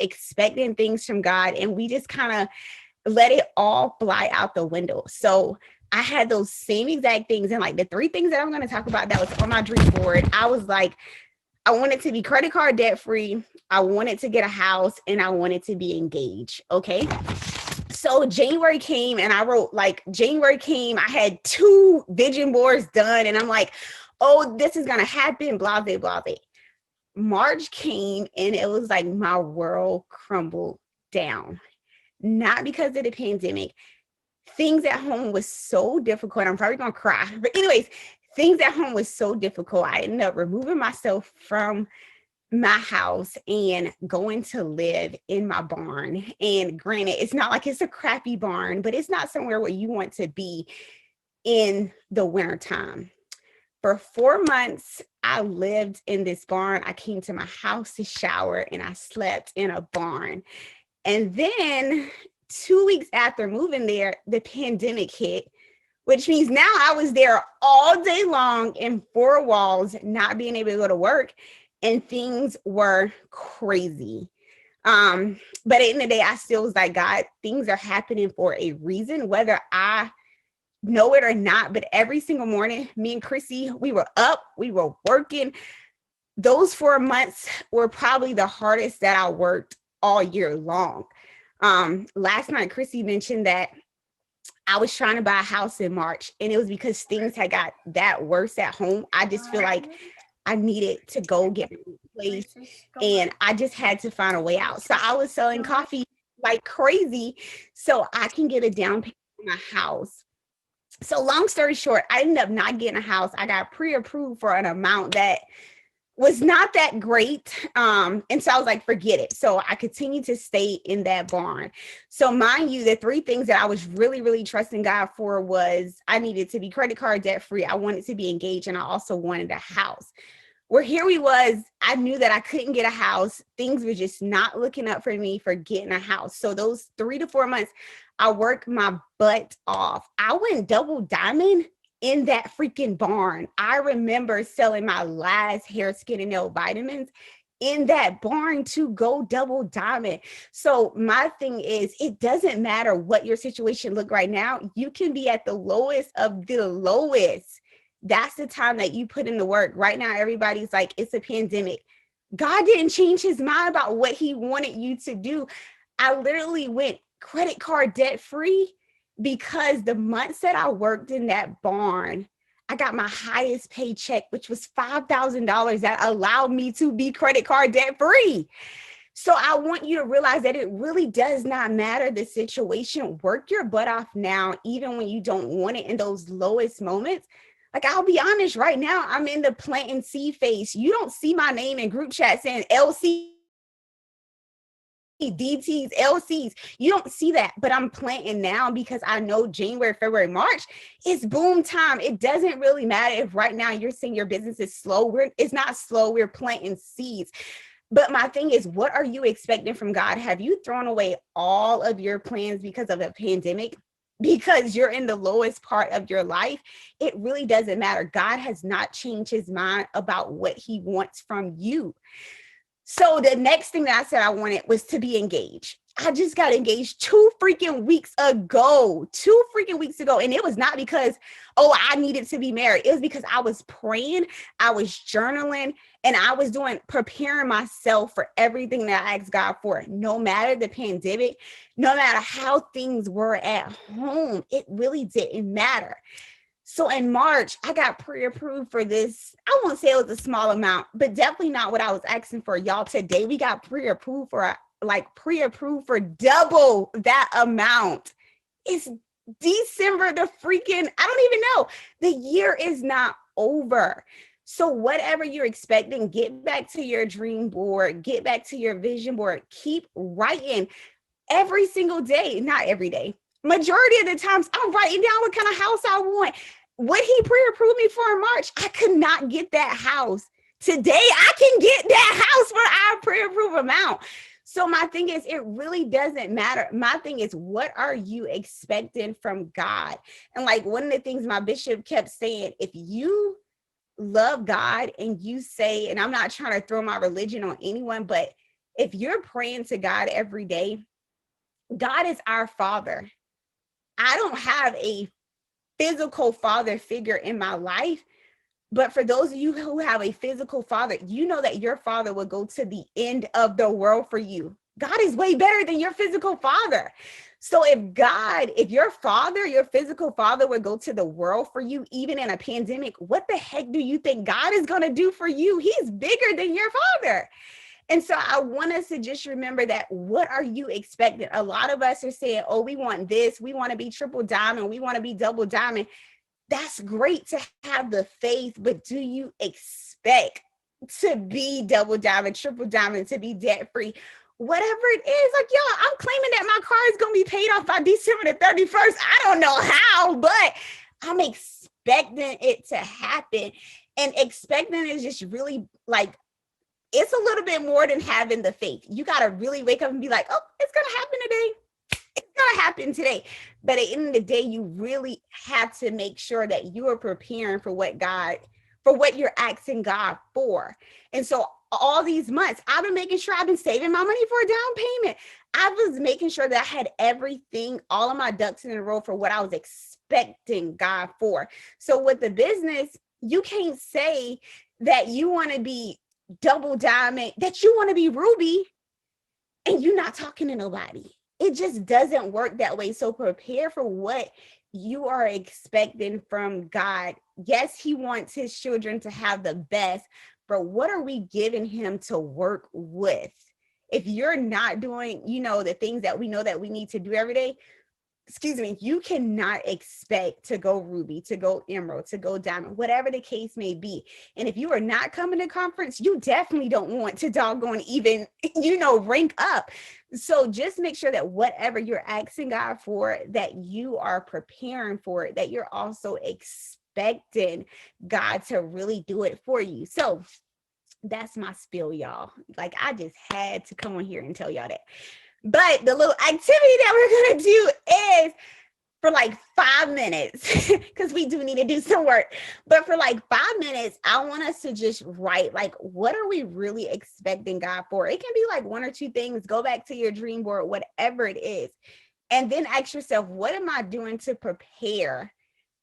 expecting things from God, and we just kind of let it all fly out the window. So I had those same exact things. And like the three things that I'm going to talk about that was on my dream board, I was like, I wanted to be credit card debt free. I wanted to get a house, and I wanted to be engaged. Okay. So January came, and I wrote, like, January came, I had 2 vision boards done, and I'm like, oh, this is going to happen, blah, blah, blah, blah. March came, and it was like my world crumbled down. Not because of the pandemic. Things at home was so difficult. I'm probably going to cry. But anyways, things at home was so difficult. I ended up removing myself from my house and going to live in my barn. And granted, it's not like it's a crappy barn, but it's not somewhere where you want to be in the wintertime. For 4 months, I lived in this barn. I came to my house to shower, and I slept in a barn. And then 2 weeks after moving there, the pandemic hit, which means now I was there all day long in 4 walls, not being able to go to work, and things were crazy. But at the end of the day, I still was like, God, things are happening for a reason, whether I know it or not. But every single morning, me and Chrissy, we were up, we were working. Those 4 months were probably the hardest that I worked all year long. Last night, Chrissy mentioned that I was trying to buy a house in March, and it was because things had got that worse at home. I just feel like I needed to go get a place, and I just had to find a way out. So I was selling coffee like crazy so I can get a down payment on my house. So long story short, I ended up not getting a house. I got pre-approved for an amount that was not that great. And so I was like, forget it. So I continued to stay in that barn. So mind you, the 3 things that I was really, really trusting God for was I needed to be credit card debt free. I wanted to be engaged, and I also wanted a house. Where here we was, I knew that I couldn't get a house. Things were just not looking up for me for getting a house. So those 3 to 4 months, I worked my butt off. I went double diamond in that freaking barn. I remember selling my last hair, skin, and nail vitamins in that barn to go double diamond. So my thing is, it doesn't matter what your situation look right now. You can be at the lowest of the lowest. That's the time that you put in the work. Right now, everybody's like, it's a pandemic. God didn't change his mind about what he wanted you to do. I literally went credit card debt free because the months that I worked in that barn, I got my highest paycheck, which was $5,000 that allowed me to be credit card debt free. So I want you to realize that it really does not matter the situation. Work your butt off now, even when you don't want it in those lowest moments. Like, I'll be honest, right now, I'm in the planting seed phase. You don't see my name in group chat saying LC DTs, LCs. You don't see that, but I'm planting now because I know January, February, March is boom time. It doesn't really matter if right now you're saying your business is slow. It's not slow. We're planting seeds. But my thing is, what are you expecting from God? Have you thrown away all of your plans because of a pandemic? Because you're in the lowest part of your life? It really doesn't matter. God has not changed his mind about what he wants from you. So the next thing that I said I wanted was to be engaged. I just got engaged 2 freaking weeks ago. And it was not because, oh, I needed to be married. It was because I was praying, I was journaling, and I was preparing myself for everything that I asked God for. No matter the pandemic, no matter how things were at home, it really didn't matter. So in March, I got pre-approved for this. I won't say it was a small amount, but definitely not what I was asking for. Y'all, today we got pre-approved for double that amount. It's December I don't even know. The year is not over. So whatever you're expecting, get back to your dream board, get back to your vision board, keep writing every single day, not every day. Majority of the times I'm writing down what kind of house I want. What he pre-approved me for in March, I could not get that house. Today, I can get that house for our pre-approved amount. So my thing is, it really doesn't matter. My thing is, what are you expecting from God? And like one of the things my bishop kept saying, if you love God and you say, and I'm not trying to throw my religion on anyone, but if you're praying to God every day, God is our Father. I don't have a physical father figure in my life, but for those of you who have a physical father, you know that your father will go to the end of the world for you. God is way better than your physical father. So if your father, your physical father would go to the world for you, even in a pandemic, what the heck do you think God is going to do for you? He's bigger than your father. And so I want us to just remember that. What are you expecting? A lot of us are saying, oh, we want this. We want to be triple diamond. We want to be double diamond. That's great to have the faith, but do you expect to be double diamond, triple diamond, to be debt free? Whatever it is, like, y'all, I'm claiming that my car is going to be paid off by December the 31st. I don't know how, but I'm expecting it to happen. And expecting is just really like, it's a little bit more than having the faith. You got to really wake up and be like, oh, it's going to happen today. It's going to happen today. But at the end of the day, you really have to make sure that you are preparing for what you're asking God for. And so all these months, I've been making sure I've been saving my money for a down payment. I was making sure that I had everything, all of my ducks in a row for what I was expecting God for. So with the business, you can't say that you want to be double diamond, that you want to be ruby, and you're not talking to nobody. It just doesn't work that way. So prepare for what you are expecting from God. Yes, he wants his children to have the best, but what are we giving him to work with? If you're not doing, the things that we know that we need to do every day, you cannot expect to go ruby, to go emerald, to go diamond, whatever the case may be. And if you are not coming to conference, you definitely don't want to doggone even, rank up. So just make sure that whatever you're asking God for, that you are preparing for it, that you're also expecting God to really do it for you. So that's my spiel, y'all. Like, I just had to come on here and tell y'all that. But the little activity that we're going to do is for like 5 minutes, because we do need to do some work. But for like 5 minutes, I want us to just write, like, what are we really expecting God for? It can be like one or two things. Go back to your dream board, whatever it is. And then ask yourself, what am I doing to prepare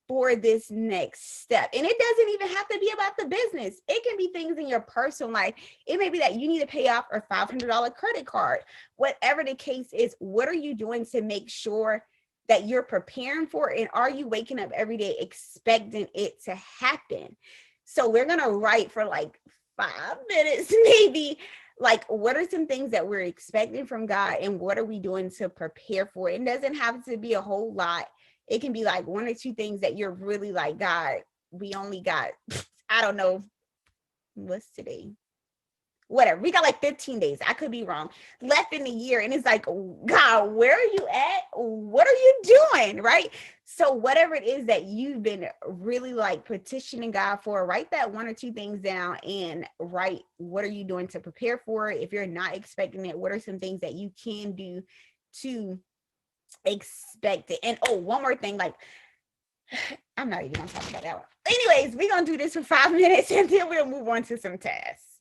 for this next step? And it doesn't even have to be about the business. It can be things in your personal life. It may be that you need to pay off a $500 credit card. Whatever the case is, what are you doing to make sure that you're preparing for it? And are you waking up every day expecting it to happen? So we're going to write for like 5 minutes, maybe, like, what are some things that we're expecting from God, and what are we doing to prepare for it? It doesn't have to be a whole lot. It can be like one or two things that you're really like, God, we only got, I don't know, what's today? Whatever. We got like 15 days. I could be wrong. Left in the year. And it's like, God, where are you at? What are you doing? Right? So whatever it is that you've been really like petitioning God for, write that one or two things down and write, what are you doing to prepare for it? If you're not expecting it, what are some things that you can do to expect it? And one more thing, like, I'm not even gonna talk about that one. Anyways, we're gonna do this for 5 minutes and then we'll move on to some tasks.